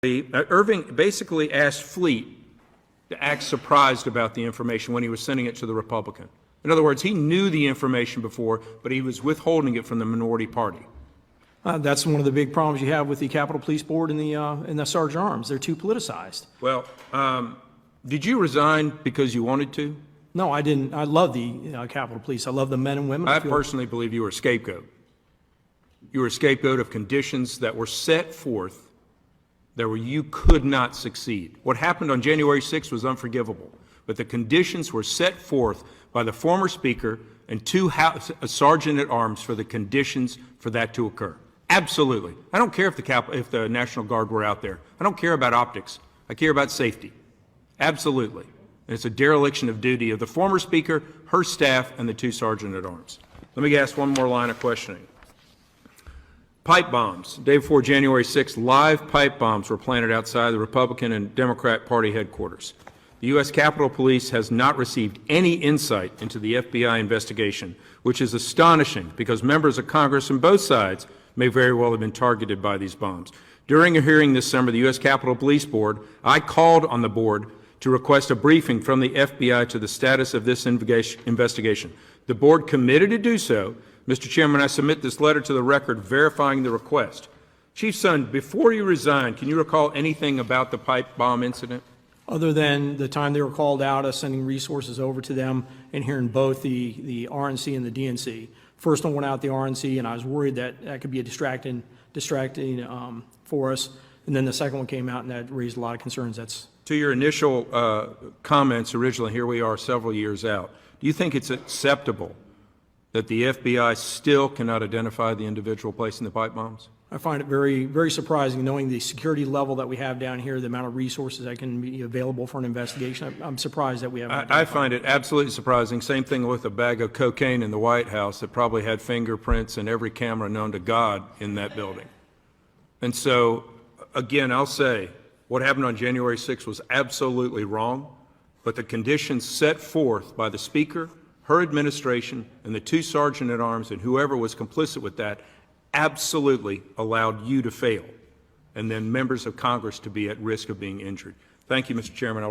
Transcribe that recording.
Irving basically asked Fleet to act surprised about the information when he was sending it to the Republican. In other words, he knew the information before, but he was withholding it from the minority party. That's one of the big problems you have with the Capitol Police Board and the Sergeant Arms. They're too politicized. Well, did you resign because you wanted to? No, I didn't. I love the Capitol Police. I love the men and women. I personally believe you were a scapegoat. You were a scapegoat of conditions that were set forth where you could not succeed. What happened on January 6th was unforgivable, but the conditions were set forth by the former Speaker and a Sergeant-at-Arms for the conditions for that to occur. Absolutely. I don't care if the National Guard were out there. I don't care about optics. I care about safety. Absolutely. And it's a dereliction of duty of the former Speaker, her staff, and the two Sergeant-at-Arms. Let me ask one more line of questioning. Pipe bombs. The day before January 6th, live pipe bombs were planted outside the Republican and Democrat Party headquarters. The U.S. Capitol Police has not received any insight into the FBI investigation, which is astonishing because members of Congress on both sides may very well have been targeted by these bombs. During a hearing this summer, the U.S. Capitol Police Board, I called on the board to request a briefing from the FBI to the status of this investigation. The board committed to do so. Mr. Chairman, I submit this letter to the record verifying the request. Chief Sund, before you resign, can you recall anything about the pipe bomb incident? Other than the time they were called out, us sending resources over to them and hearing both the RNC and the DNC. First one went out the RNC, and I was worried that that could be a distracting for us. And then the second one came out, and that raised a lot of concerns. To your initial comments originally, here we are several years out. Do you think it's acceptable that the FBI still cannot identify the individual placing the pipe bombs? I find it very, very surprising, knowing the security level that we have down here, the amount of resources that can be available for an investigation. I'm surprised that we haven't. I find it absolutely surprising. Same thing with a bag of cocaine in the White House that probably had fingerprints and every camera known to God in that building. And so, again, I'll say what happened on January 6th was absolutely wrong, but the conditions set forth by the Speaker, her administration, and the two Sergeant-at-Arms and whoever was complicit with that absolutely allowed you to fail, and then members of Congress to be at risk of being injured. Thank you, Mr. Chairman.